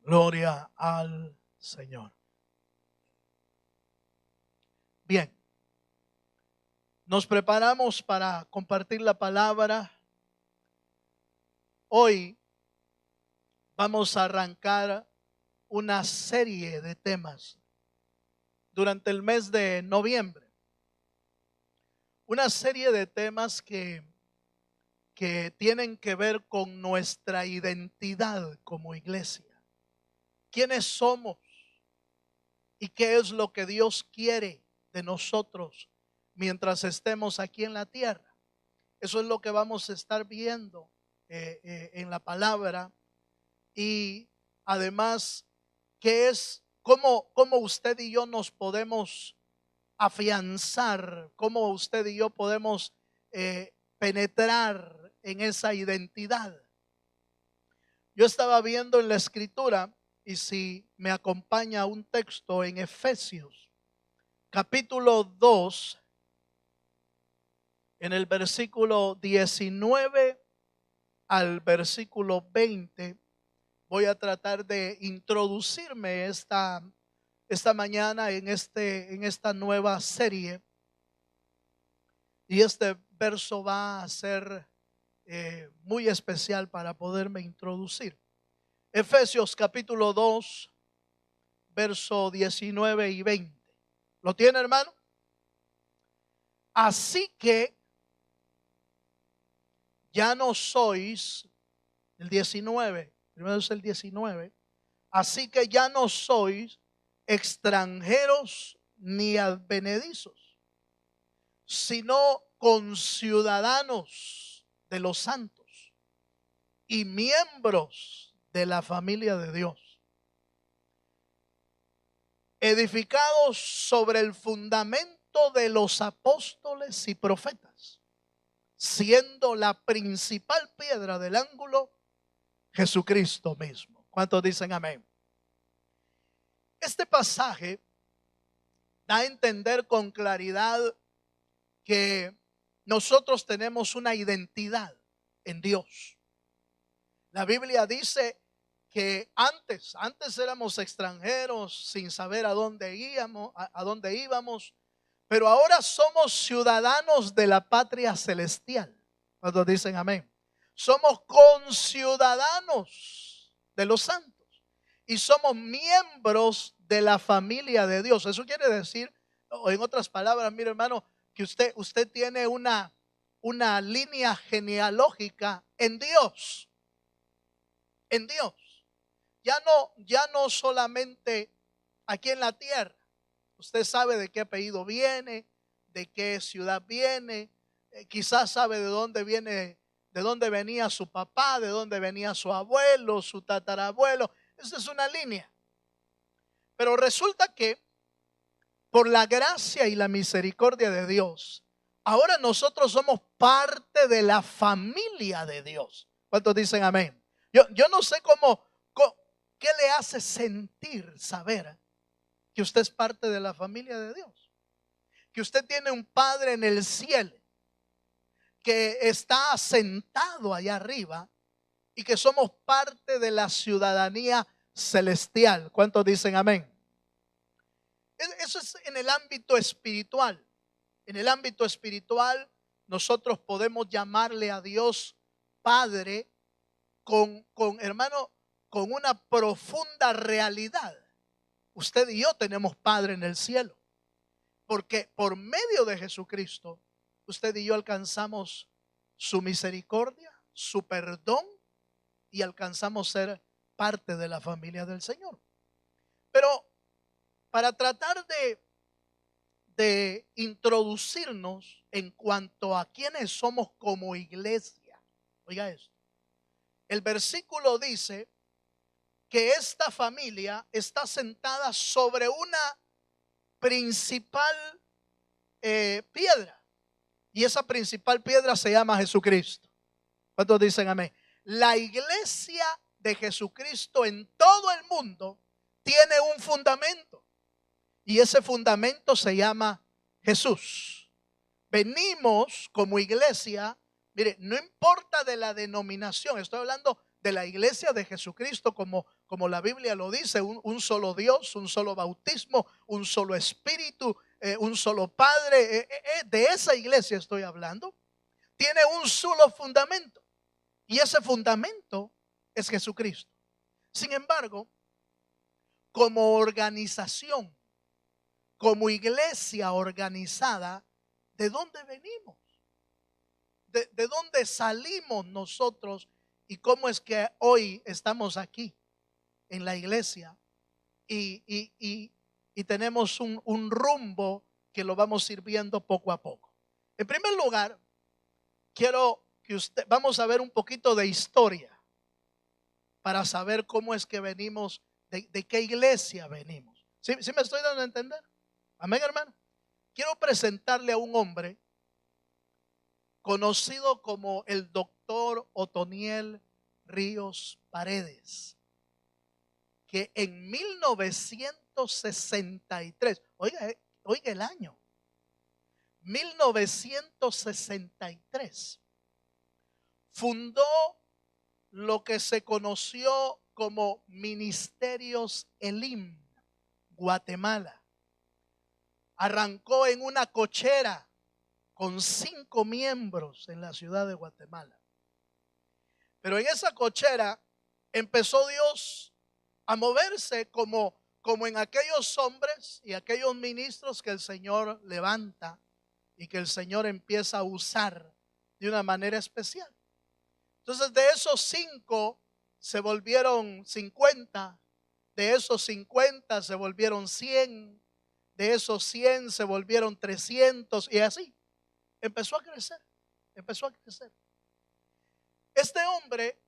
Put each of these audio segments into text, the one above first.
Gloria al Señor. Bien, nos preparamos para compartir la palabra. Hoy vamos a arrancar una serie de temas durante el mes de noviembre. Una serie de temas que tienen que ver con nuestra identidad como iglesia. ¿Quiénes somos? ¿Y qué es lo que Dios quiere de nosotros mientras estemos aquí en la tierra? Eso es lo que vamos a estar viendo en la palabra. Y además, ¿qué es? ¿Cómo usted y yo nos podemos afianzar? ¿Cómo usted y yo podemos penetrar en esa identidad? Yo estaba viendo en la escritura, y si me acompaña un texto en Efesios, capítulo 2, en el versículo 19 al versículo 20, voy a tratar de introducirme esta mañana en esta nueva serie. Y este verso va a ser muy especial para poderme introducir. Efesios capítulo 2, verso 19 y 20. ¿Lo tiene, hermano? Así que ya no sois, el 19, primero es el 19. Así que ya no sois extranjeros ni advenedizos, sino conciudadanos de los santos y miembros de la familia de Dios, edificados sobre el fundamento de los apóstoles y profetas, siendo la principal piedra del ángulo Jesucristo mismo. ¿Cuántos dicen amén? Este pasaje da a entender con claridad que nosotros tenemos una identidad en Dios. La Biblia dice que antes éramos extranjeros sin saber a dónde íbamos, pero ahora somos ciudadanos de la patria celestial. Cuando dicen amén. Somos conciudadanos de los santos y somos miembros de la familia de Dios. Eso quiere decir, o en otras palabras, mire, hermano, que usted tiene una línea genealógica en Dios. En Dios. Ya no solamente aquí en la tierra. Usted sabe de qué apellido viene, de qué ciudad viene, quizás sabe de dónde viene, de dónde venía su papá, de dónde venía su abuelo, su tatarabuelo. Esa es una línea. Pero resulta que por la gracia y la misericordia de Dios, ahora nosotros somos parte de la familia de Dios. ¿Cuántos dicen amén? Yo no sé qué le hace sentir saber que usted es parte de la familia de Dios, que usted tiene un Padre en el cielo, que está sentado allá arriba y que somos parte de la ciudadanía celestial. ¿Cuántos dicen amén? Eso es en el ámbito espiritual. En el ámbito espiritual nosotros podemos llamarle a Dios Padre con hermano, con una profunda realidad. Usted y yo tenemos Padre en el cielo, porque por medio de Jesucristo usted y yo alcanzamos su misericordia, su perdón, y alcanzamos ser parte de la familia del Señor. Pero para tratar de introducirnos en cuanto a quiénes somos como iglesia, oiga esto, el versículo dice que esta familia está sentada sobre una principal piedra, y esa principal piedra se llama Jesucristo. ¿Cuántos dicen amén? La iglesia de Jesucristo en todo el mundo tiene un fundamento, y ese fundamento se llama Jesús. Venimos como iglesia, mire, no importa de la denominación, estoy hablando de la iglesia de Jesucristo, como la Biblia lo dice, un solo Dios, un solo bautismo, un solo Espíritu, un solo Padre. De esa iglesia estoy hablando. Tiene un solo fundamento, y ese fundamento es Jesucristo. Sin embargo, como organización, como iglesia organizada, ¿de dónde venimos? ¿De dónde salimos nosotros? ¿Y cómo es que hoy estamos aquí en la iglesia y tenemos un rumbo que lo vamos sirviendo poco a poco? En primer lugar, quiero que vamos a ver un poquito de historia para saber cómo es que venimos, de qué iglesia venimos. ¿Sí me estoy dando a entender? Amén, hermano. Quiero presentarle a un hombre conocido como el doctor Otoniel Ríos Paredes, que en 1963, oiga el año, 1963, fundó lo que se conoció como Ministerios Elim, Guatemala. Arrancó en una cochera con 5 miembros en la ciudad de Guatemala. Pero en esa cochera empezó Dios a moverse como en aquellos hombres y aquellos ministros que el Señor levanta y que el Señor empieza a usar de una manera especial. Entonces, de esos 5 se volvieron 50, de esos 50 se volvieron 100, de esos 100 se volvieron 300, y así empezó a crecer, empezó a crecer. Este hombre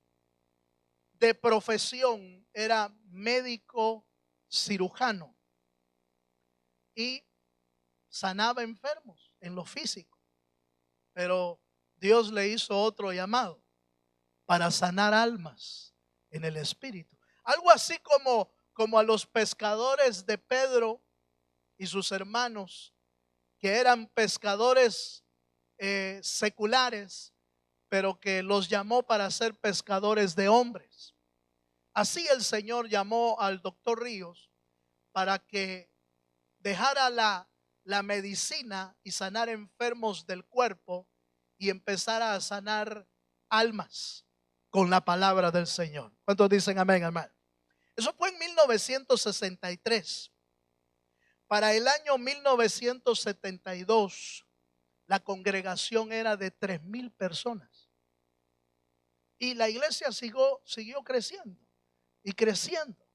de profesión era médico cirujano y sanaba enfermos en lo físico, pero Dios le hizo otro llamado para sanar almas en el espíritu. Algo así como a los pescadores de Pedro y sus hermanos, que eran pescadores seculares, pero que los llamó para ser pescadores de hombres. Así el Señor llamó al doctor Ríos para que dejara la medicina y sanar enfermos del cuerpo y empezara a sanar almas con la palabra del Señor. ¿Cuántos dicen amén, hermano? Eso fue en 1963. Para el año 1972, la congregación era de 3,000 personas. Y la iglesia siguió creciendo y creciendo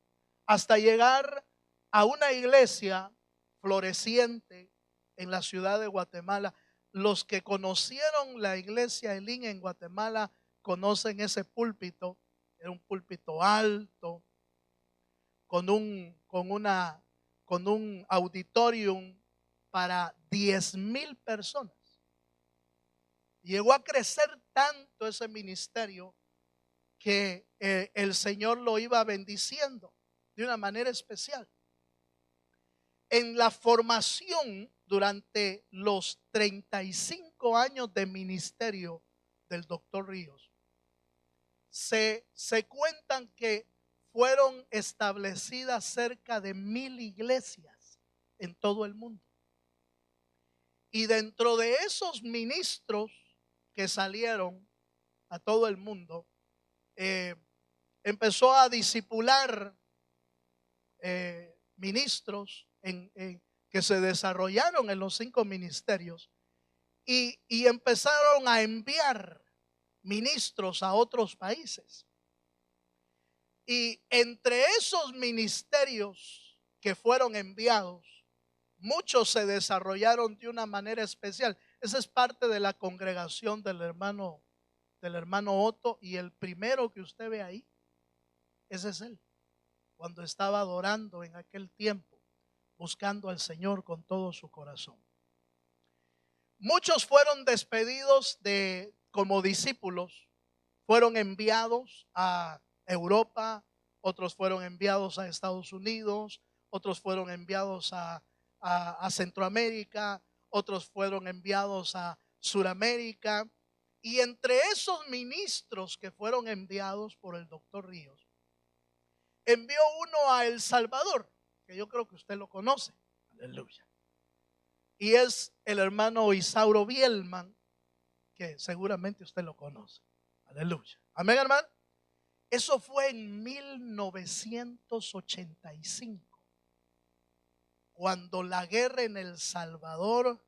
hasta llegar a una iglesia floreciente en la ciudad de Guatemala. Los que conocieron la iglesia Elim en Guatemala conocen ese púlpito. Era un púlpito alto con un auditorium para 10,000 personas. Llegó a crecer tanto ese ministerio que el Señor lo iba bendiciendo de una manera especial. En la formación durante los 35 años de ministerio del doctor Ríos, se cuentan que fueron establecidas cerca de 1,000 iglesias en todo el mundo. Y dentro de esos ministros que salieron a todo el mundo, empezó a discipular ministros que se desarrollaron en los 5 ministerios y empezaron a enviar ministros a otros países. Y entre esos ministerios que fueron enviados, muchos se desarrollaron de una manera especial. Esa es parte de la congregación del hermano Otto, y el primero que usted ve ahí, ese es él, cuando estaba adorando en aquel tiempo, buscando al Señor con todo su corazón. Muchos fueron despedidos como discípulos, fueron enviados a Europa, otros fueron enviados a Estados Unidos, otros fueron enviados a Centroamérica, otros fueron enviados a Suramérica, Y entre esos ministros que fueron enviados por el doctor Ríos, envió uno a El Salvador, que yo creo que usted lo conoce. Aleluya. Y es el hermano Isauro Bielman, que seguramente usted lo conoce. Aleluya. Amén, hermano. Eso fue en 1985, cuando la guerra en El Salvador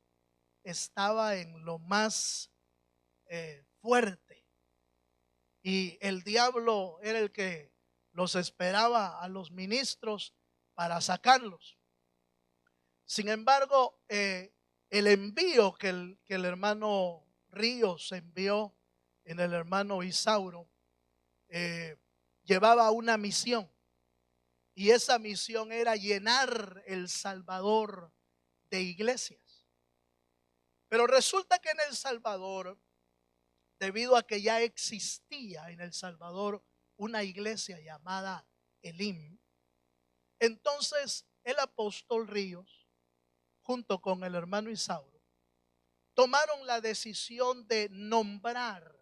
estaba en lo más fuerte. Y el diablo era el que los esperaba a los ministros para sacarlos. Sin embargo, el envío que el hermano Ríos envió en el hermano Isauro llevaba una misión. Y esa misión era llenar El Salvador de iglesias. Pero resulta que en El Salvador, debido a que ya existía en El Salvador una iglesia llamada Elim, entonces el apóstol Ríos, junto con el hermano Isauro, tomaron la decisión de nombrar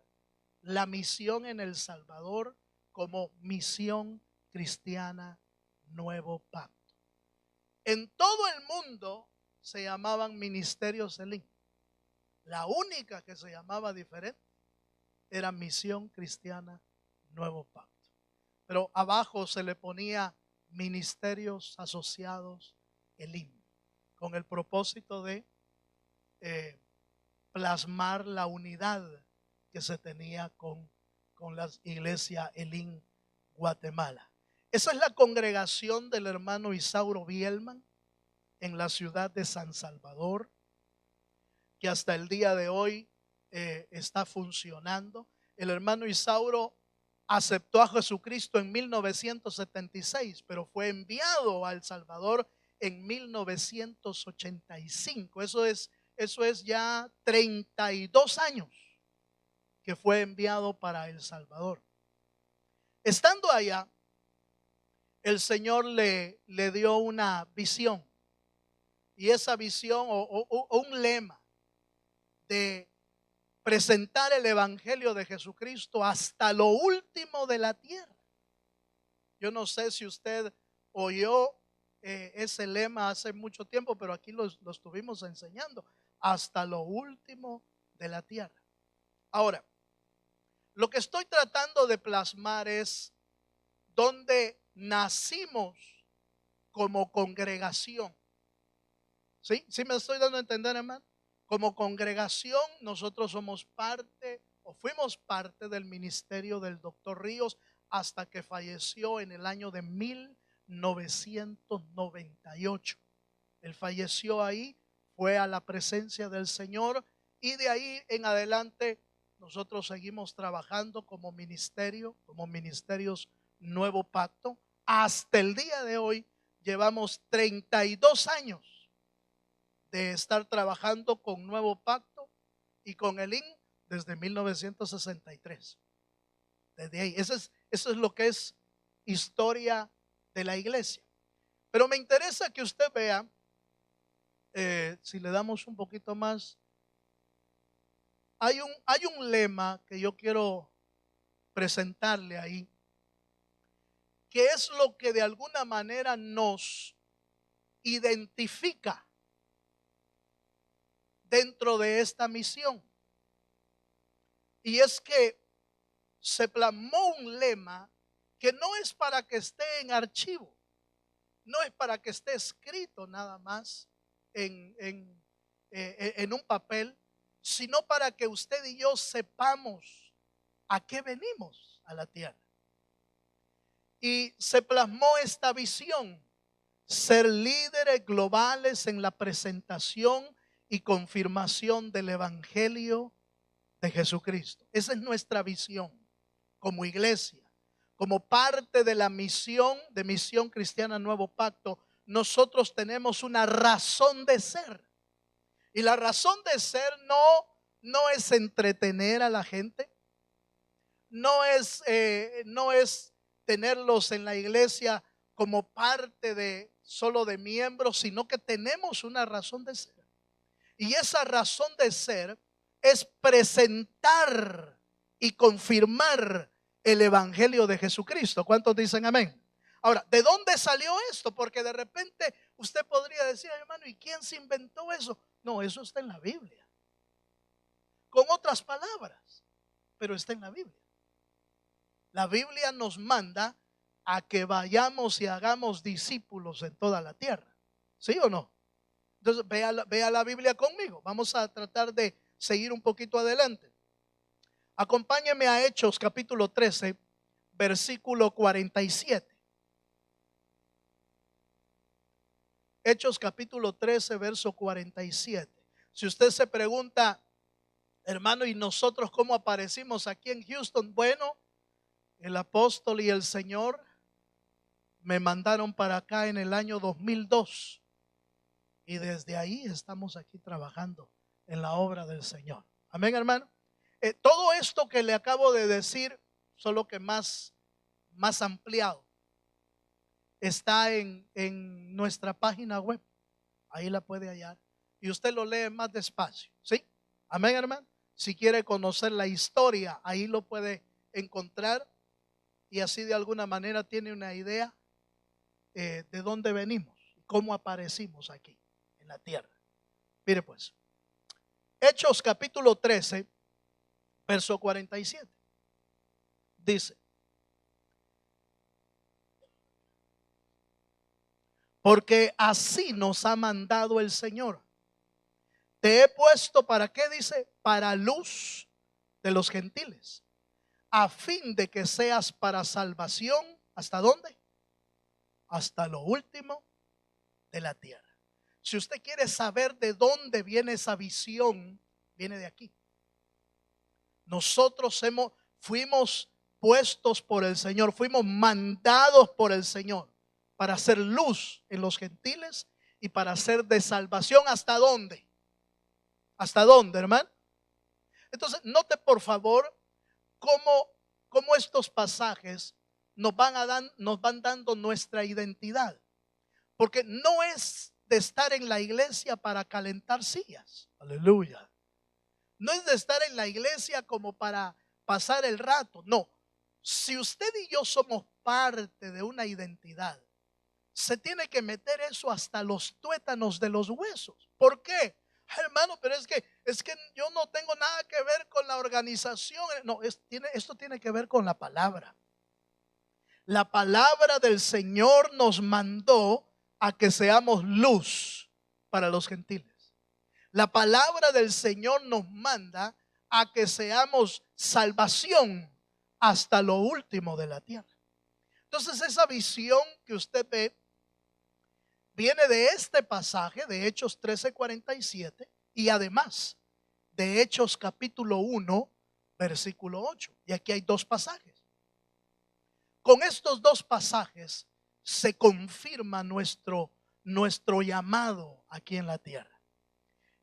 la misión en El Salvador como Misión Cristiana Nuevo Pacto. En todo el mundo se llamaban ministerios Elim. La única que se llamaba diferente era Misión Cristiana Nuevo Pacto. Pero abajo se le ponía Ministerios Asociados Elim, con el propósito de plasmar la unidad que se tenía con la iglesia Elim Guatemala. Esa es la congregación del hermano Isauro Bielman en la ciudad de San Salvador, que hasta el día de hoy está funcionando. El hermano Isauro aceptó a Jesucristo en 1976, pero fue enviado a El Salvador en 1985. Eso es ya 32 años que fue enviado para El Salvador. Estando allá, el Señor le dio una visión, y esa visión o un lema de presentar el evangelio de Jesucristo hasta lo último de la tierra. Yo no sé si usted oyó ese lema hace mucho tiempo, pero aquí lo estuvimos enseñando, hasta lo último de la tierra. Ahora, lo que estoy tratando de plasmar es donde nacimos como congregación. ¿Sí? ¿Sí me estoy dando a entender, hermano? Como congregación, nosotros somos parte o fuimos parte del ministerio del doctor Ríos hasta que falleció en el año de 1998. Él falleció ahí, fue a la presencia del Señor, y de ahí en adelante nosotros seguimos trabajando como ministerio, como Ministerios Nuevo Pacto. Hasta el día de hoy llevamos 32 años de estar trabajando con Nuevo Pacto y con Elim desde 1963. Desde ahí, eso es lo que es historia de la iglesia. Pero me interesa que usted vea, si le damos un poquito más, hay un lema que yo quiero presentarle ahí, que es lo que de alguna manera nos identifica dentro de esta misión. Y es que se plasmó un lema que no es para que esté en archivo, no es para que esté escrito nada más en un papel, sino para que usted y yo sepamos a qué venimos a la tierra. Y se plasmó esta visión: ser líderes globales en la presentación y confirmación del evangelio de Jesucristo. Esa es nuestra visión como iglesia, como parte de la misión de Misión Cristiana Nuevo Pacto. Nosotros tenemos una razón de ser, y la razón de ser no es entretener a la gente, no es tenerlos en la iglesia como parte de solo de miembros, sino que tenemos una razón de ser. Y esa razón de ser es presentar y confirmar el evangelio de Jesucristo. ¿Cuántos dicen amén? Ahora, ¿de dónde salió esto? Porque de repente usted podría decir, hermano, ¿y quién se inventó eso? No, eso está en la Biblia. Con otras palabras, pero está en la Biblia. La Biblia nos manda a que vayamos y hagamos discípulos en toda la tierra. ¿Sí o no? Entonces, vea la Biblia conmigo. Vamos a tratar de seguir un poquito adelante. Acompáñeme a Hechos capítulo 13, versículo 47. Hechos capítulo 13, verso 47. Si usted se pregunta, hermano, ¿y nosotros cómo aparecimos aquí en Houston? Bueno, el apóstol y el Señor me mandaron para acá en el año 2002 y desde ahí estamos aquí trabajando en la obra del Señor. Amén, hermano. Todo esto que le acabo de decir, solo que más ampliado, está en nuestra página web. Ahí la puede hallar y usted lo lee más despacio. ¿Sí? Amén, hermano. Si quiere conocer la historia, ahí lo puede encontrar y así de alguna manera tiene una idea de dónde venimos y cómo aparecimos aquí en la tierra. Mire pues, Hechos capítulo 13, verso 47. Dice: porque así nos ha mandado el Señor. Te he puesto, ¿para qué? Dice, para luz de los gentiles, a fin de que seas para salvación. ¿Hasta dónde? Hasta lo último de la tierra. Si usted quiere saber de dónde viene esa visión, viene de aquí. Nosotros fuimos puestos por el Señor, fuimos mandados por el Señor para hacer luz en los gentiles y para hacer de salvación. ¿Hasta dónde? ¿Hasta dónde, hermano? Entonces, note por favor cómo estos pasajes nos van dando nuestra identidad. Porque no es de estar en la iglesia para calentar sillas. Aleluya. No es de estar en la iglesia como para pasar el rato. No. Si usted y yo somos parte de una identidad, se tiene que meter eso hasta los tuétanos de los huesos. ¿Por qué? Hermano, pero es que yo no tengo nada que ver con la organización. No, esto tiene que ver con la palabra. La palabra del Señor nos mandó a que seamos luz para los gentiles. La palabra del Señor nos manda a que seamos salvación hasta lo último de la tierra. Entonces, esa visión que usted ve viene de este pasaje de Hechos 13:47 y además de Hechos capítulo 1, versículo 8. Y aquí hay dos pasajes. Con estos dos pasajes se confirma nuestro llamado aquí en la tierra.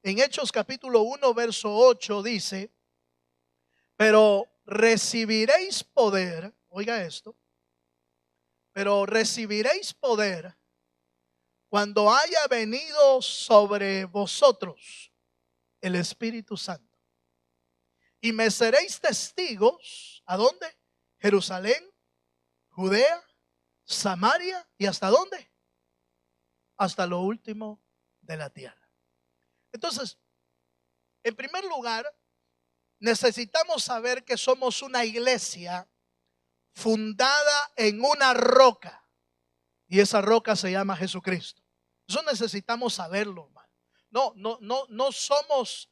En Hechos capítulo 1, verso 8 dice: pero recibiréis poder, oiga esto, pero recibiréis poder cuando haya venido sobre vosotros el Espíritu Santo. Y me seréis testigos, ¿a dónde? Jerusalén, Judea, Samaria y ¿hasta dónde? Hasta lo último de la tierra. Entonces, en primer lugar, necesitamos saber que somos una iglesia fundada en una roca y esa roca se llama Jesucristo. Eso necesitamos saberlo, hermano. No somos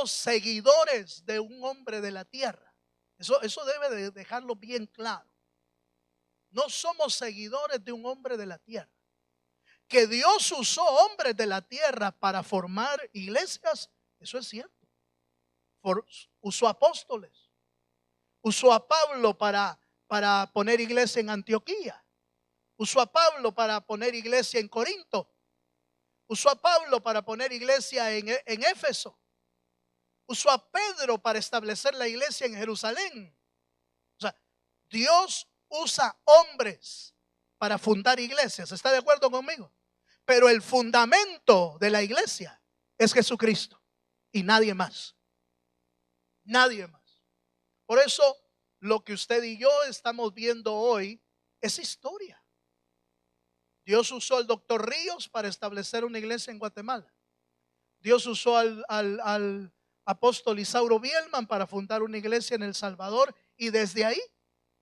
seguidores de un hombre de la tierra. Eso debe de dejarlo bien claro. No somos seguidores de un hombre de la tierra. Que Dios usó hombres de la tierra para formar iglesias, eso es cierto. Usó apóstoles. Usó a Pablo para poner iglesia en Antioquía. Usó a Pablo para poner iglesia en Corinto. Usó a Pablo para poner iglesia en Éfeso. Usó a Pedro para establecer la iglesia en Jerusalén. O sea, Dios usa hombres para fundar iglesias. ¿Está de acuerdo conmigo? Pero el fundamento de la iglesia es Jesucristo. y nadie más. Nadie más. Por eso lo que usted y yo estamos viendo hoy es historia. Dios usó al doctor Ríos para establecer una iglesia en Guatemala. Dios usó al apóstol Isauro Bielman para fundar una iglesia en El Salvador, y desde ahí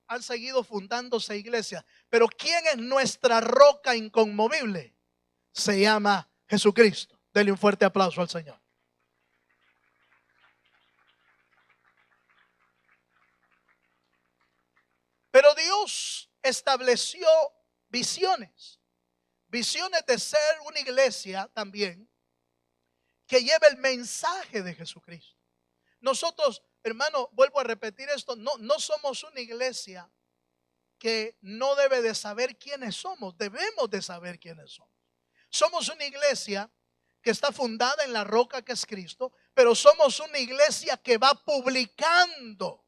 han seguido fundándose iglesias. Pero ¿quién es nuestra roca inconmovible? Se llama Jesucristo. Dele un fuerte aplauso al Señor. Pero Dios estableció visiones. Visiones de ser una iglesia también que lleve el mensaje de Jesucristo. Nosotros, hermano, vuelvo a repetir esto, no somos una iglesia que no debe de saber quiénes somos. Debemos de saber quiénes somos. Somos una iglesia que está fundada en la roca que es Cristo, pero somos una iglesia que va publicando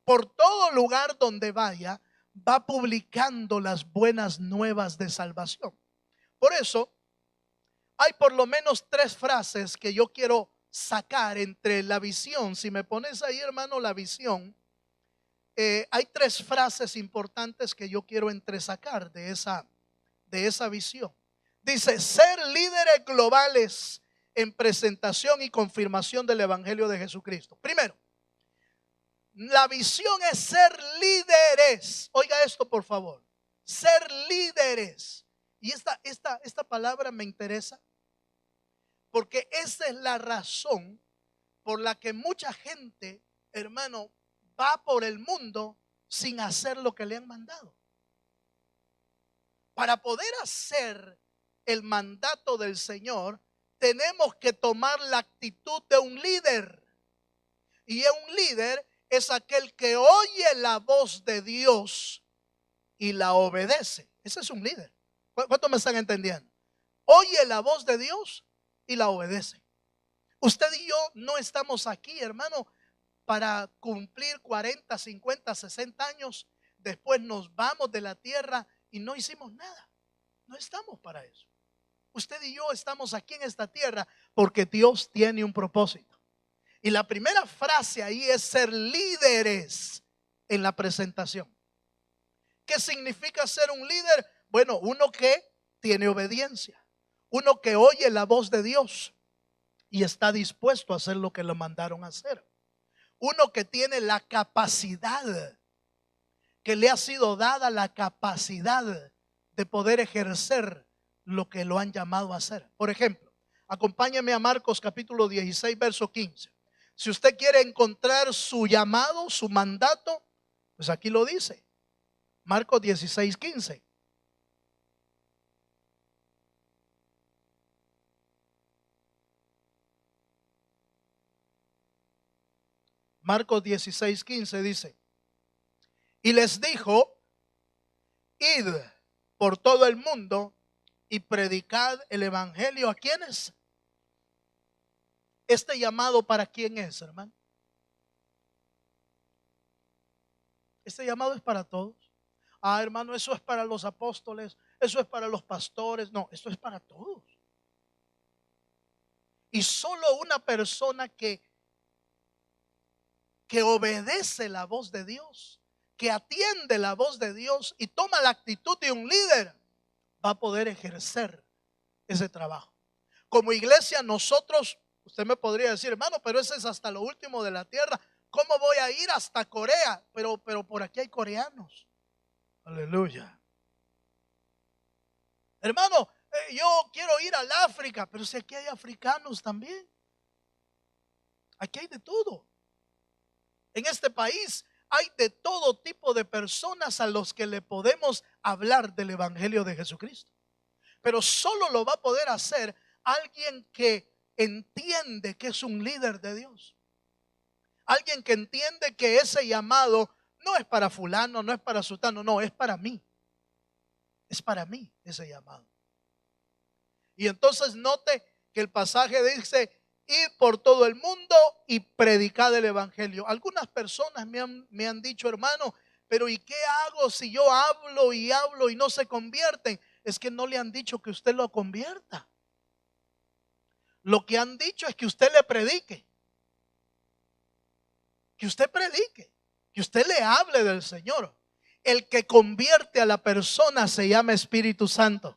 por todo lugar donde vaya, va publicando las buenas nuevas de salvación. Por eso hay por lo menos 3 frases que yo quiero sacar entre la visión. Si me pones ahí, hermano, la visión, hay 3 frases importantes que yo quiero entresacar de esa visión. Dice: ser líderes globales en presentación y confirmación del Evangelio de Jesucristo. Primero, la visión es ser líderes. Oiga esto, por favor. Ser líderes. Y esta palabra me interesa, porque esa es la razón por la que mucha gente, hermano, va por el mundo sin hacer lo que le han mandado. Para poder hacer el mandato del Señor, tenemos que tomar la actitud de un líder. Y un líder es aquel que oye la voz de Dios y la obedece. Ese es un líder. ¿Cuántos me están entendiendo? Oye la voz de Dios y la obedece. Usted y yo no estamos aquí, hermano, para cumplir 40, 50, 60 años. Después nos vamos de la tierra y no hicimos nada. No estamos para eso. Usted y yo estamos aquí en esta tierra porque Dios tiene un propósito. Y la primera frase ahí es ser líderes en la presentación. ¿Qué significa ser un líder? Bueno, uno que tiene obediencia, uno que oye la voz de Dios y está dispuesto a hacer lo que lo mandaron a hacer. Uno que tiene la capacidad, que le ha sido dada la capacidad de poder ejercer lo que lo han llamado a hacer. Por ejemplo, acompáñeme a Marcos capítulo 16, verso 15. Si usted quiere encontrar su llamado, su mandato, pues aquí lo dice. Marcos 16, 15. Marcos 16, 15 dice: y les dijo: id por todo el mundo y predicad el evangelio. ¿A quiénes? Este llamado, ¿para quién es, hermano? Este llamado es para todos. Ah, hermano, eso es para los apóstoles, eso es para los pastores. No, esto es para todos. Y solo una persona que obedece la voz de Dios, que atiende la voz de Dios y toma la actitud de un líder, va a poder ejercer ese trabajo. Como iglesia, nosotros, usted me podría decir: hermano, pero ese es hasta lo último de la tierra. ¿Cómo voy a ir hasta Corea? Pero por aquí hay coreanos. Aleluya. Hermano, yo quiero ir al África, pero si aquí hay africanos también. Aquí hay de todo. En este país hay de todo tipo de personas a los que le podemos hablar del evangelio de Jesucristo. Pero solo lo va a poder hacer alguien que entiende que es un líder de Dios. Alguien que entiende que ese llamado no es para fulano, no es para sutano, no, es para mí. Es para mí ese llamado. Y entonces note que el pasaje dice: ir por todo el mundo y predicar el evangelio. Algunas personas me han dicho: hermano, pero ¿y qué hago si yo hablo y no se convierten? Es que no le han dicho que usted lo convierta. Lo que han dicho es que usted le predique. Que usted predique. Que usted le hable del Señor. El que convierte a la persona se llama Espíritu Santo.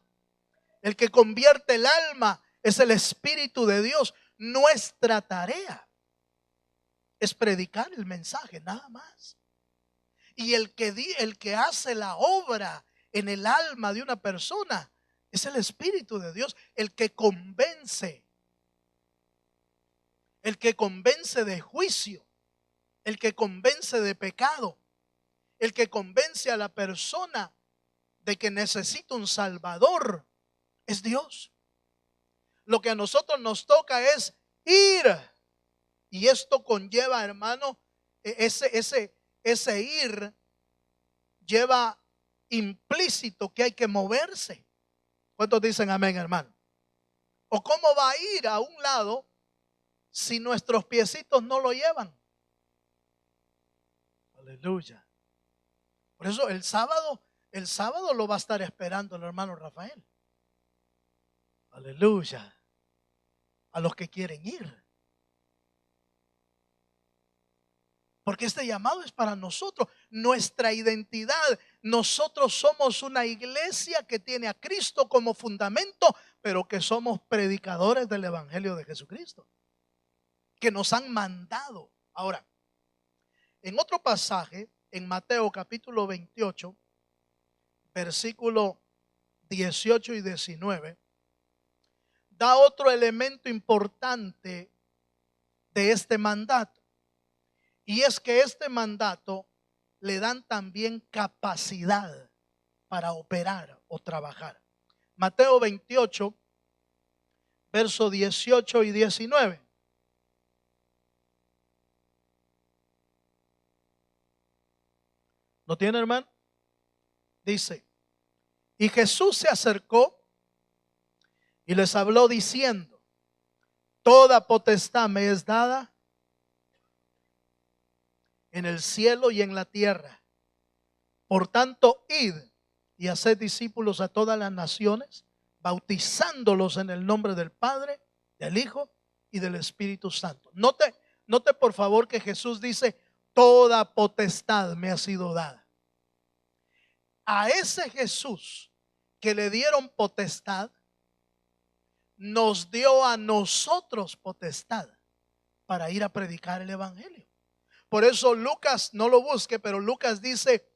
El que convierte el alma es el Espíritu de Dios. Nuestra tarea es predicar el mensaje, nada más. Y el que hace la obra en el alma de una persona es el Espíritu de Dios, el que convence de juicio, el que convence de pecado, el que convence a la persona de que necesita un Salvador, es Dios. Lo que a nosotros nos toca es ir. Y esto conlleva, hermano, ese ir lleva implícito que hay que moverse. ¿Cuántos dicen amén, hermano? ¿O cómo va a ir a un lado si nuestros piecitos no lo llevan? Aleluya. Por eso el sábado lo va a estar esperando el hermano Rafael. Aleluya. A los que quieren ir. Porque este llamado es para nosotros, nuestra identidad. Nosotros somos una iglesia que tiene a Cristo como fundamento, pero que somos predicadores del Evangelio de Jesucristo, que nos han mandado. Ahora, en otro pasaje, en Mateo capítulo 28, versículo 18 y 19, da otro elemento importante de este mandato. Y es que este mandato le dan también capacidad para operar o trabajar. Mateo 28, verso 18 y 19. ¿Lo tiene, hermano? Dice: y Jesús se acercó y les habló diciendo: toda potestad me es dada en el cielo y en la tierra. Por tanto, id y haced discípulos a todas las naciones, bautizándolos en el nombre del Padre, del Hijo y del Espíritu Santo. Note por favor que Jesús dice: toda potestad me ha sido dada. A ese Jesús que le dieron potestad, nos dio a nosotros potestad para ir a predicar el Evangelio. Por eso Lucas, no lo busque, pero Lucas dice: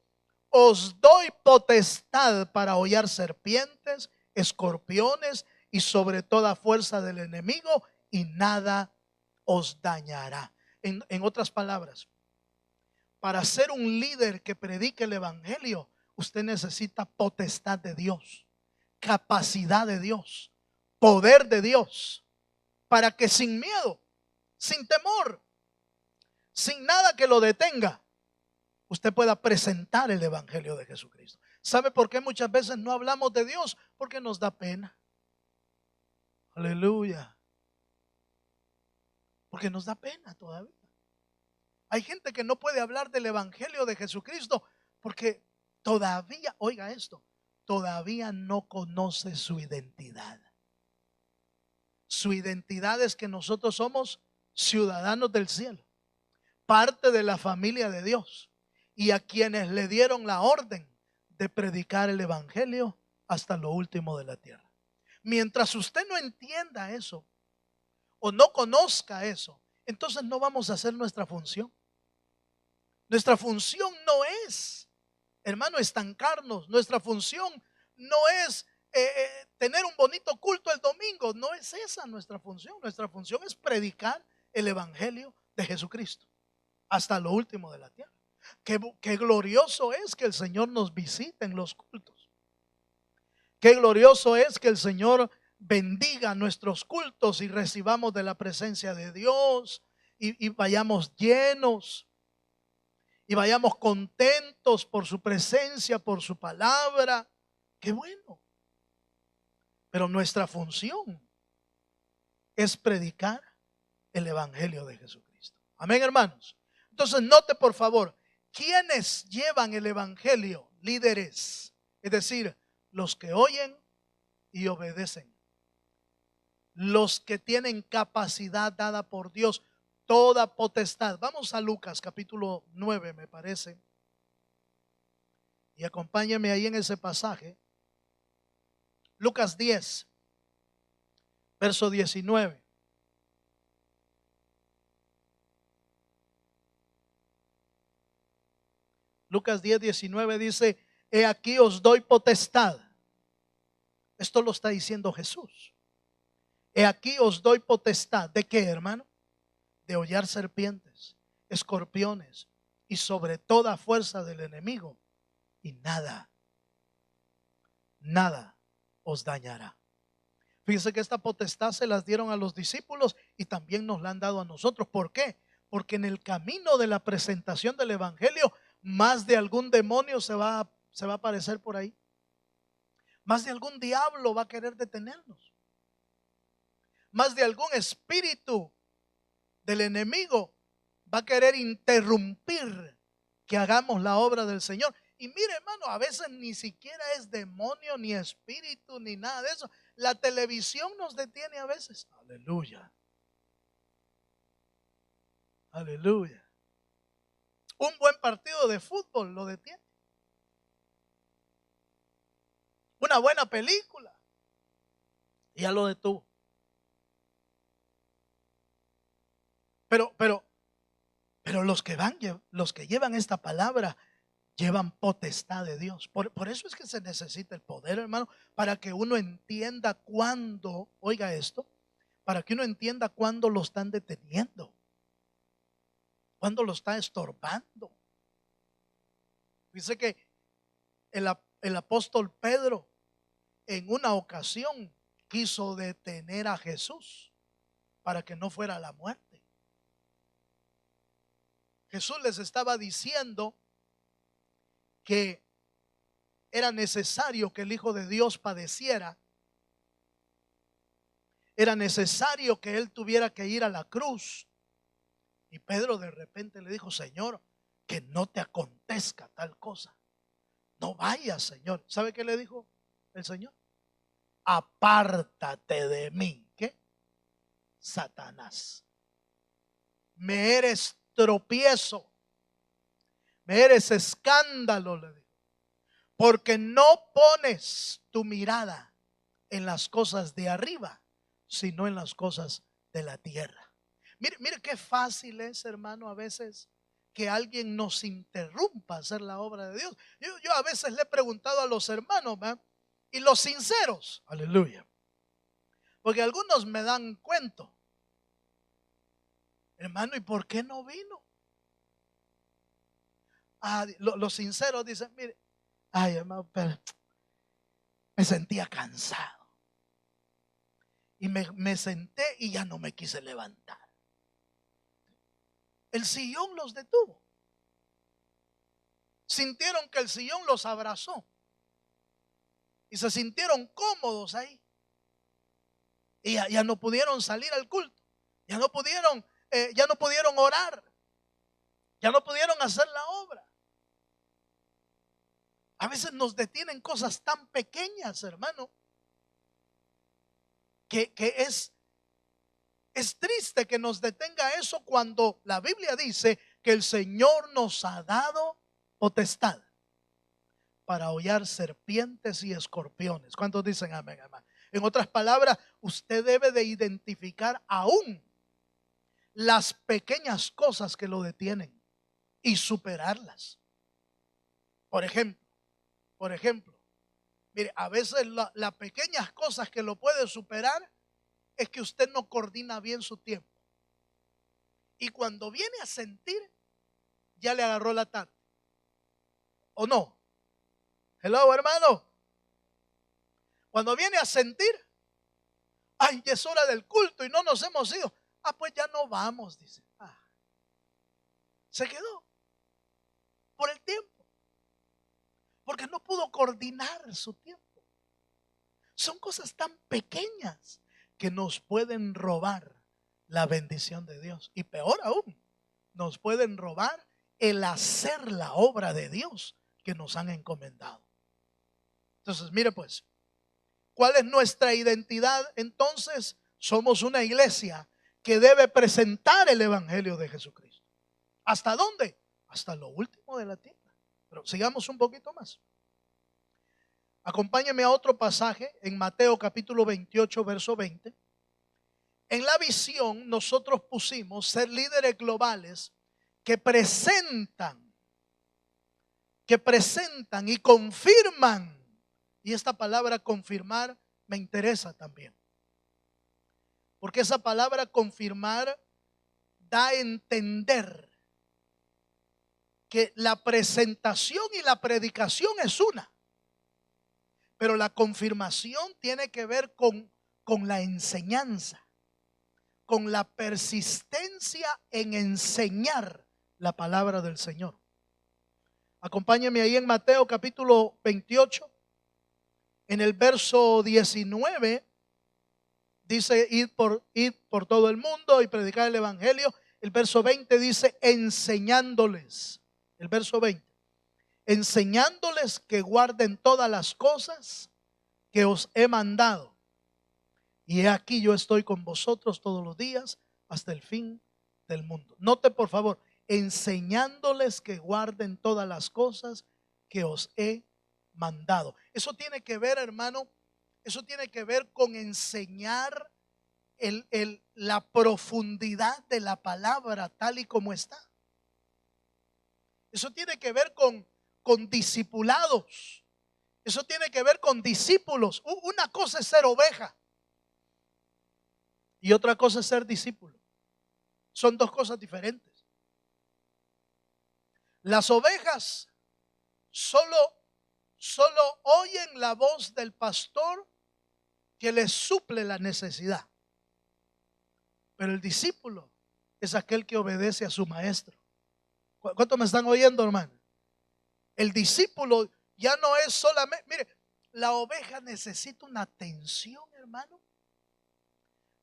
os doy potestad para hollar serpientes, escorpiones y sobre toda fuerza del enemigo, y nada os dañará. En otras palabras, para ser un líder que predique el Evangelio, usted necesita potestad de Dios, capacidad de Dios, poder de Dios, para que sin miedo, sin temor, sin nada que lo detenga, usted pueda presentar el Evangelio de Jesucristo. ¿Sabe por qué muchas veces no hablamos de Dios? Porque nos da pena. Aleluya. Porque nos da pena todavía. Hay gente que no puede hablar del Evangelio de Jesucristo porque todavía, oiga esto, todavía no conoce su identidad. Su identidad es que nosotros somos ciudadanos del cielo, parte de la familia de Dios, y a quienes le dieron la orden de predicar el Evangelio hasta lo último de la tierra. Mientras usted no entienda eso o no conozca eso, entonces no vamos a hacer nuestra función. Nuestra función no es, hermano, estancarnos. Nuestra función no es tener un bonito culto el domingo. No es esa nuestra función. Nuestra función es predicar el Evangelio de Jesucristo hasta lo último de la tierra. Qué glorioso es que el Señor nos visite en los cultos. Qué glorioso es que el Señor bendiga nuestros cultos y recibamos de la presencia de Dios y vayamos llenos y vayamos contentos por su presencia, por su palabra. Qué bueno. Pero nuestra función es predicar el Evangelio de Jesucristo. Amén, hermanos. Entonces note por favor, ¿quiénes llevan el Evangelio? Líderes, es decir, los que oyen y obedecen. los que tienen capacidad dada por Dios, toda potestad. Vamos a Lucas capítulo 9, me parece. Y acompáñenme ahí en ese pasaje. Lucas 10, verso 19. Lucas 10, 19 dice: he aquí os doy potestad. Esto lo está diciendo Jesús. He aquí os doy potestad. ¿De qué, hermano? De hollar serpientes, escorpiones y sobre toda fuerza del enemigo. Y nada os dañará. Fíjense que esta potestad se las dieron a los discípulos y también nos la han dado a nosotros. ¿Por qué? Porque en el camino de la presentación del evangelio, más de algún demonio se va a aparecer por ahí. Más de algún diablo va a querer detenernos. Más de algún espíritu del enemigo va a querer interrumpir que hagamos la obra del Señor. Y mire, hermano, a veces ni siquiera es demonio, ni espíritu, ni nada de eso. La televisión nos detiene a veces. Aleluya. Aleluya. Un buen partido de fútbol lo detiene. Una buena película. Y ya lo detuvo. Pero los que llevan esta palabra llevan potestad de Dios. Por eso es que se necesita el poder, hermano, para que uno entienda cuándo, oiga esto, para que uno entienda cuándo lo están deteniendo, cuándo lo está estorbando. Dice que el apóstol Pedro en una ocasión quiso detener a Jesús para que no fuera a la muerte. Jesús les estaba diciendo que era necesario que el Hijo de Dios padeciera. Era necesario que Él tuviera que ir a la cruz. Y Pedro de repente le dijo: Señor, que no te acontezca tal cosa. No vayas, Señor. ¿Sabe qué le dijo el Señor? Apártate de mí. ¿Qué? Satanás. Me eres tropiezo. Me eres escándalo, le dijo. Porque no pones tu mirada en las cosas de arriba, sino en las cosas de la tierra. Mire qué fácil es, hermano, a veces que alguien nos interrumpa hacer la obra de Dios. Yo a veces le he preguntado a los hermanos, ¿verdad? Y los sinceros, aleluya, porque algunos me dan cuento. Hermano, ¿y por qué no vino? Los sinceros dicen: mire, ay, hermano, pero me sentía cansado. Y me senté y ya no me quise levantar. El sillón los detuvo. Sintieron que el sillón los abrazó. Y se sintieron cómodos ahí. Y ya no pudieron salir al culto. Ya no pudieron orar. Ya no pudieron hacer la obra. A veces nos detienen cosas tan pequeñas, hermano, que es triste que nos detenga eso cuando la Biblia dice que el Señor nos ha dado potestad para hollar serpientes y escorpiones. ¿Cuántos dicen amén, hermano? En otras palabras, usted debe de identificar aún las pequeñas cosas que lo detienen y superarlas. Por ejemplo, mire, a veces las pequeñas cosas que lo puede superar es que usted no coordina bien su tiempo. Y cuando viene a sentir, ya le agarró la tarde. ¿O no? Hello, hermano. Cuando viene a sentir, ay, ya es hora del culto y no nos hemos ido. Pues ya no vamos, dice. Se quedó por el tiempo, porque no pudo coordinar su tiempo. Son cosas tan pequeñas que nos pueden robar la bendición de Dios. Y peor aún, nos pueden robar el hacer la obra de Dios que nos han encomendado. Entonces, mire pues, ¿cuál es nuestra identidad entonces? Somos una iglesia que debe presentar el evangelio de Jesucristo. ¿Hasta dónde? Hasta lo último de la tierra. Pero sigamos un poquito más. Acompáñeme a otro pasaje en Mateo capítulo 28, verso 20. En la visión nosotros pusimos ser líderes globales que presentan y confirman. Y esta palabra confirmar me interesa también. Porque esa palabra confirmar da a entender que la presentación y la predicación es una. Pero la confirmación tiene que ver con la enseñanza, con la persistencia en enseñar la palabra del Señor. Acompáñenme ahí en Mateo capítulo 28, en el verso 19, dice id por todo el mundo y predicar el evangelio. El verso 20 dice enseñándoles. El verso 20. Enseñándoles que guarden todas las cosas que os he mandado. Y he aquí yo estoy con vosotros todos los días hasta el fin del mundo. Note por favor, enseñándoles que guarden todas las cosas que os he mandado. Eso tiene que ver, hermano, eso tiene que ver con enseñar la profundidad de la palabra tal y como está. Eso tiene que ver con discipulados. Eso tiene que ver con discípulos. Una cosa es ser oveja y otra cosa es ser discípulo. Son dos cosas diferentes. Las ovejas solo oyen la voz del pastor que les suple la necesidad. Pero el discípulo es aquel que obedece a su maestro. ¿Cuántos me están oyendo, hermano? El discípulo ya no es solamente, mire, la oveja necesita una atención, hermano,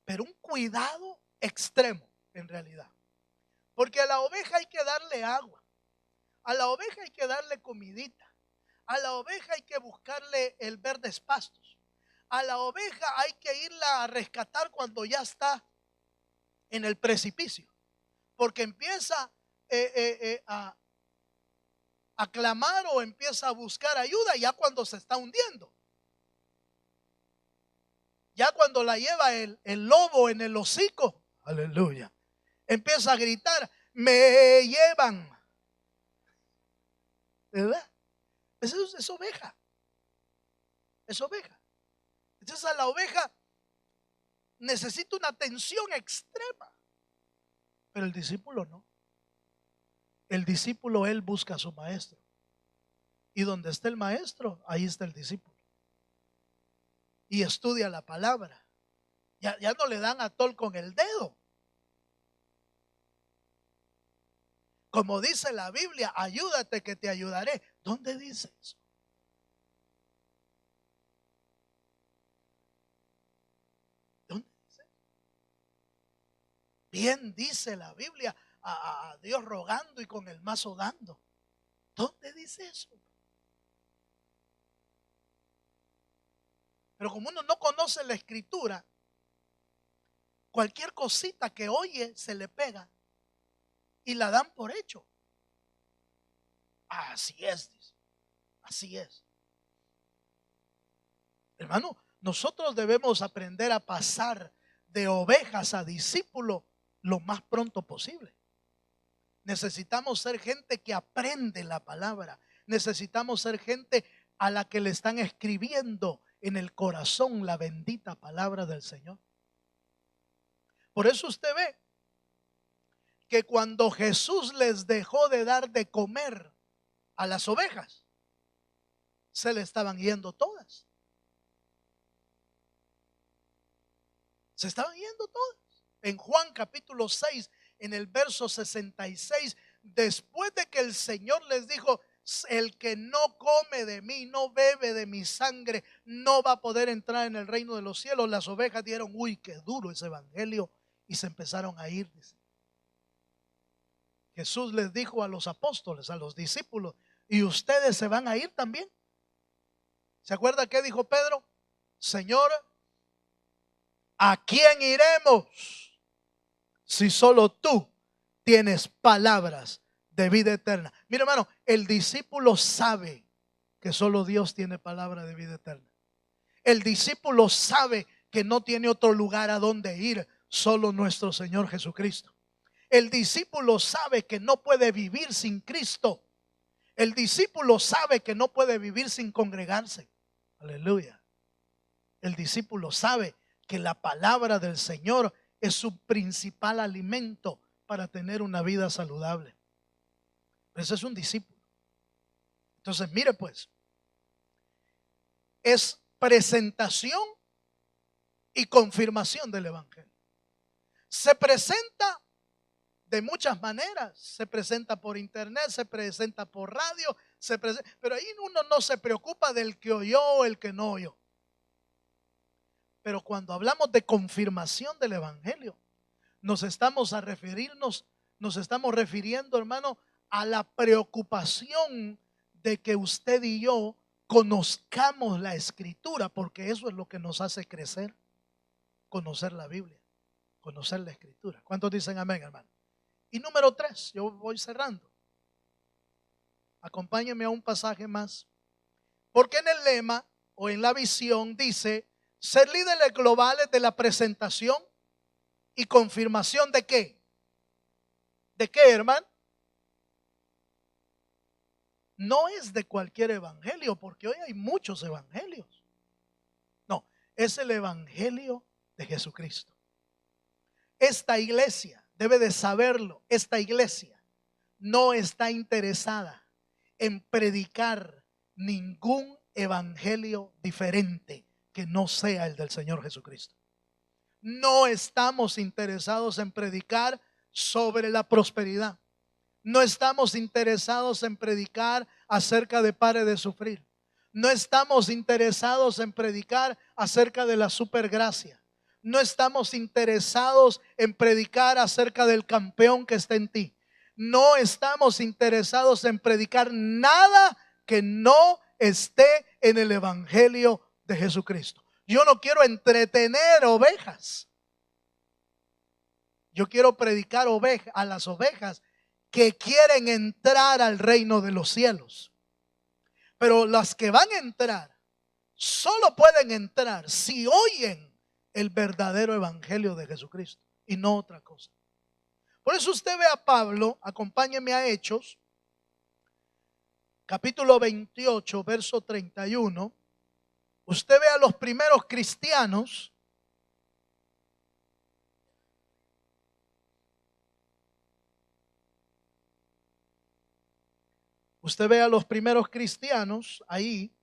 pero un cuidado extremo en realidad. Porque a la oveja hay que darle agua, a la oveja hay que darle comidita, a la oveja hay que buscarle el verdes pastos, a la oveja hay que irla a rescatar cuando ya está en el precipicio, porque empieza a clamar o empieza a buscar ayuda ya cuando se está hundiendo. Ya cuando la lleva el lobo en el hocico, aleluya, empieza a gritar, me llevan. ¿Verdad? Es oveja. Es oveja. Entonces a la oveja necesita una atención extrema. Pero el discípulo no. El discípulo, él busca a su maestro. Y donde está el maestro, ahí está el discípulo. Y estudia la palabra. Ya no le dan atol con el dedo. Como dice la Biblia, ayúdate que te ayudaré. ¿Dónde dice eso? ¿Dónde dice? Bien dice la Biblia, a Dios rogando y con el mazo dando. ¿Dónde dice eso? Pero como uno no conoce la escritura, cualquier cosita que oye se le pega y la dan por hecho. Así es, dice. Así es. Hermano, nosotros debemos aprender a pasar de ovejas a discípulos lo más pronto posible. Necesitamos ser gente que aprende la palabra. Necesitamos ser gente a la que le están escribiendo en el corazón la bendita palabra del Señor. Por eso usted ve que cuando Jesús les dejó de dar de comer a las ovejas, se le estaban yendo todas. Se estaban yendo todas. En Juan capítulo 6, en el verso 66, después de que el Señor les dijo, el que no come de mí, no bebe de mi sangre, no va a poder entrar en el reino de los cielos, las ovejas dijeron, uy, qué duro ese evangelio, y se empezaron a ir. Jesús les dijo a los apóstoles, a los discípulos, ¿y ustedes se van a ir también? ¿Se acuerda qué dijo Pedro? Señor, ¿A quién iremos si solo tú tienes palabras de vida eterna? Mira, hermano, el discípulo sabe que solo Dios tiene palabra de vida eterna. El discípulo sabe que no tiene otro lugar a donde ir, solo nuestro Señor Jesucristo. El discípulo sabe que no puede vivir sin Cristo. El discípulo sabe que no puede vivir sin congregarse. Aleluya. El discípulo sabe que la palabra del Señor es su principal alimento para tener una vida saludable. Ese es un discípulo. Entonces, mire pues, es presentación y confirmación del evangelio. Se presenta de muchas maneras. Se presenta por internet, se presenta por radio, pero ahí uno no se preocupa del que oyó o el que no oyó. Pero cuando hablamos de confirmación del evangelio, nos estamos refiriendo, hermano, a la preocupación de que usted y yo conozcamos la escritura, porque eso es lo que nos hace crecer. Conocer la Biblia, conocer la escritura. ¿Cuántos dicen amén, hermano? Y número 3, yo voy cerrando. Acompáñenme a un pasaje más. Porque en el lema o en la visión dice: ser líderes globales de la presentación y confirmación de ¿qué? ¿De qué, hermano? No es de cualquier evangelio, porque hoy hay muchos evangelios. No, es el evangelio de Jesucristo. Esta iglesia debe de saberlo. Esta iglesia no está interesada en predicar ningún evangelio diferente que no sea el del Señor Jesucristo. No estamos interesados en predicar sobre la prosperidad. No estamos interesados en predicar acerca de pare de sufrir. No estamos interesados en predicar acerca de la supergracia. No estamos interesados en predicar acerca del campeón que está en ti. No estamos interesados en predicar nada que no esté en el evangelio de Jesucristo. Yo no quiero entretener ovejas. Yo quiero predicar a las ovejas que quieren entrar al reino de los cielos. Pero las que van a entrar solo pueden entrar si oyen el verdadero evangelio de Jesucristo y no otra cosa. Por eso usted ve a Pablo, acompáñeme a Hechos, capítulo 28, verso 31. Usted ve a los primeros cristianos. Usted ve a los primeros cristianos ahí.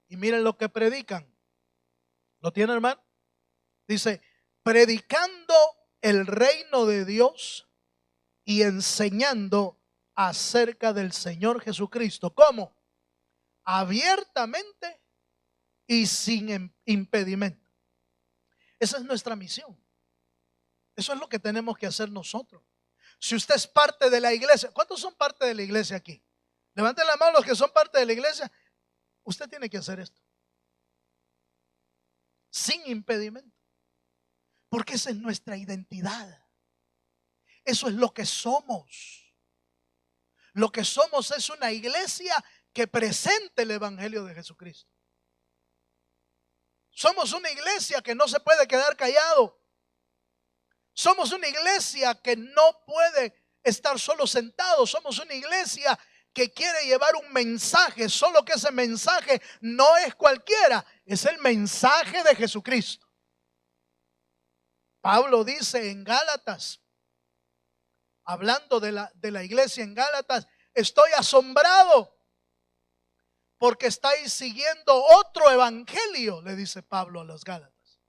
Y miren lo que predican. ¿Lo tiene, hermano? Dice: predicando el reino de Dios y enseñando acerca del Señor Jesucristo. ¿Cómo? Abiertamente y sin impedimento. Esa es nuestra misión. Eso es lo que tenemos que hacer nosotros. Si usted es parte de la iglesia, ¿cuántos son parte de la iglesia aquí? Levanten la mano los que son parte de la iglesia. Usted tiene que hacer esto sin impedimento, porque esa es nuestra identidad. Eso es lo que somos. Lo que somos es una iglesia que presente el evangelio de Jesucristo. Somos una iglesia que no se puede quedar callado. Somos una iglesia que no puede estar solo sentado. Somos una iglesia que quiere llevar un mensaje, solo que ese mensaje no es cualquiera, es el mensaje de Jesucristo. Pablo dice en Gálatas, hablando de la iglesia en Gálatas: estoy asombrado porque estáis siguiendo otro evangelio, le dice Pablo a los Gálatas.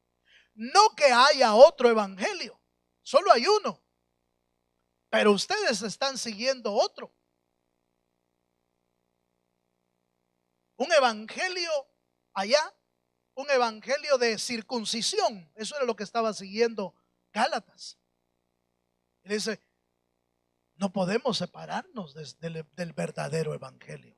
No que haya otro evangelio, solo hay uno, pero ustedes están siguiendo otro. Un evangelio allá, un evangelio de circuncisión. Eso era lo que estaba siguiendo Gálatas. Y dice: no podemos separarnos del verdadero evangelio,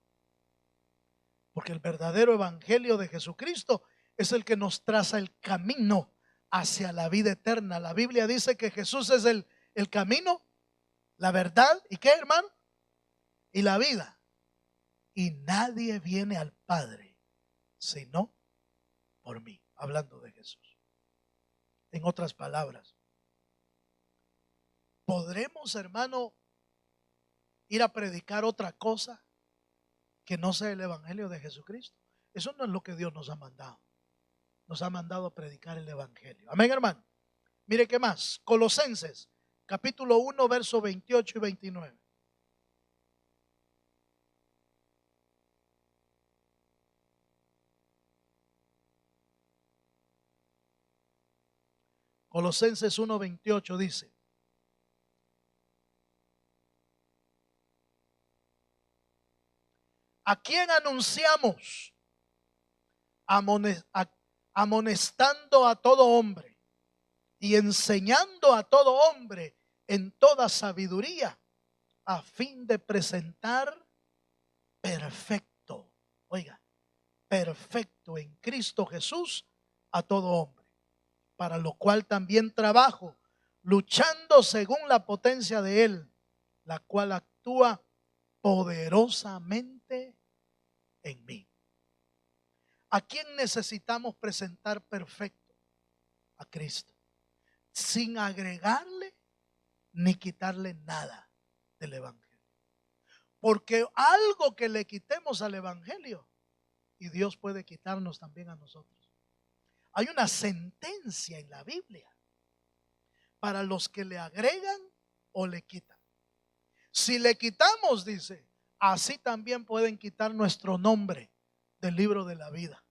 Porque el verdadero evangelio de Jesucristo es el que nos traza el camino hacia la vida eterna. La Biblia dice que Jesús es el camino, la verdad, ¿y qué, hermano? Y la vida. Y nadie viene al Padre sino por mí, hablando de Jesús. En otras palabras, ¿podremos, hermano, ir a predicar otra cosa que no sea el evangelio de Jesucristo? Eso no es lo que Dios nos ha mandado. Nos ha mandado a predicar el evangelio. Amén, hermano. Mire qué más. Colosenses, capítulo 1, versos 28 y 29. Colosenses 1, 28 dice: ¿a quién anunciamos? Amonestando a todo hombre y enseñando a todo hombre en toda sabiduría, a fin de presentar perfecto, oiga, perfecto en Cristo Jesús a todo hombre, para lo cual también trabajo, luchando según la potencia de Él, la cual actúa poderosamente en mí. ¿A quién necesitamos presentar perfecto? A Cristo, sin agregarle ni quitarle nada del evangelio. Porque algo que le quitemos al evangelio, y Dios puede quitarnos también a nosotros. Hay una sentencia en la Biblia para los que le agregan o le quitan. Si le quitamos, dice, así también pueden quitar nuestro nombre del libro de la vida.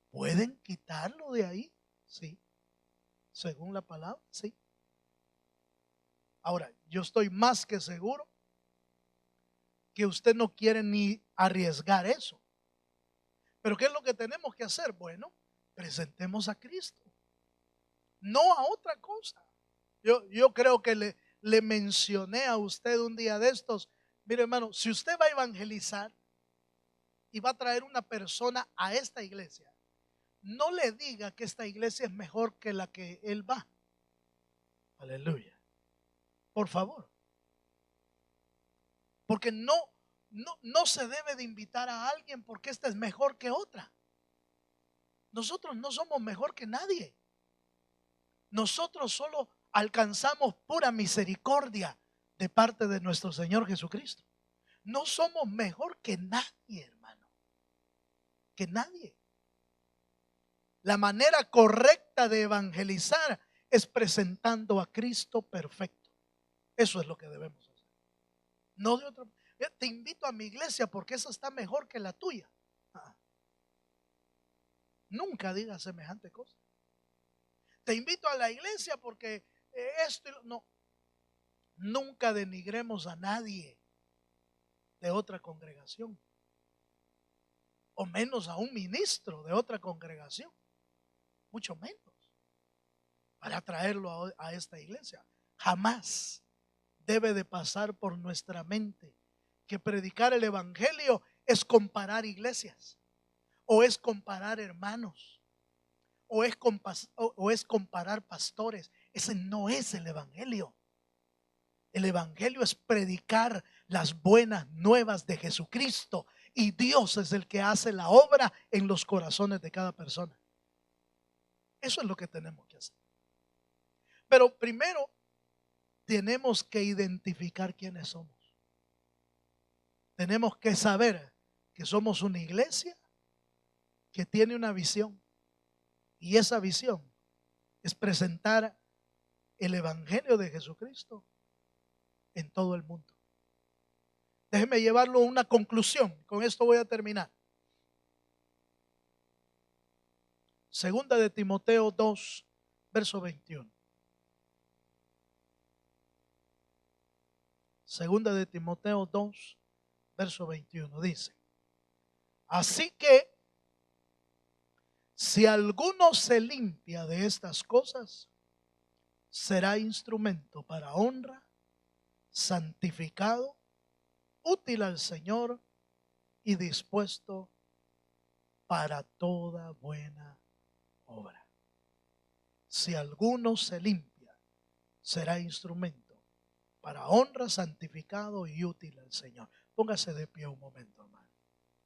¿Pueden quitarlo de ahí? Sí. Según la palabra, sí. Ahora, yo estoy más que seguro que usted no quiere ni arriesgar eso. Pero ¿qué es lo que tenemos que hacer? Bueno, presentemos a Cristo, no a otra cosa. Yo creo que le mencioné a usted un día de estos. Mire, hermano, si usted va a evangelizar y va a traer una persona a esta iglesia, no le diga que esta iglesia es mejor que la que él va. Aleluya. Por favor. Porque no se debe de invitar a alguien porque esta es mejor que otra. Nosotros no somos mejor que nadie. Nosotros solo alcanzamos pura misericordia de parte de nuestro Señor Jesucristo. No somos mejor que nadie, hermano. Que nadie. La manera correcta de evangelizar es presentando a Cristo perfecto. Eso es lo que debemos hacer. No de otra. Te invito a mi iglesia porque esa está mejor que la tuya. Nunca digas semejante cosa. Te invito a la iglesia porque esto no. Nunca denigremos a nadie de otra congregación, o menos a un ministro de otra congregación, mucho menos para traerlo a esta iglesia. Jamás debe de pasar por nuestra mente que predicar el evangelio es comparar iglesias, o es comparar hermanos, o es comparar pastores. Ese no es el evangelio. El evangelio es predicar las buenas nuevas de Jesucristo, y Dios es el que hace la obra en los corazones de cada persona. Eso es lo que tenemos que hacer. Pero primero tenemos que identificar quiénes somos. Tenemos que saber que somos una iglesia que tiene una visión, y esa visión es presentar el evangelio de Jesucristo en todo el mundo. Déjeme llevarlo a una conclusión. Con esto voy a terminar. Segunda de Timoteo 2, verso 21. Segunda de Timoteo 2, verso 21 dice: así que si alguno se limpia de estas cosas, será instrumento para honra, santificado, útil al Señor, y dispuesto para toda buena obra. Si alguno se limpia, será instrumento para honra, santificado y útil al Señor. Póngase de pie un momento, hermano.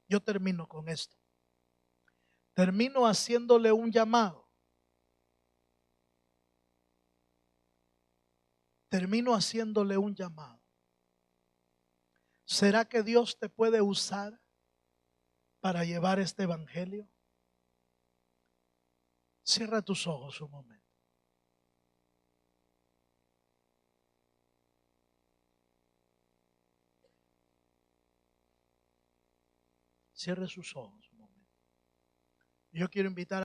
Yo termino con esto. Termino haciéndole un llamado. Termino haciéndole un llamado. ¿Será que Dios te puede usar para llevar este evangelio? Cierra tus ojos un momento. Cierre sus ojos un momento. Yo quiero invitar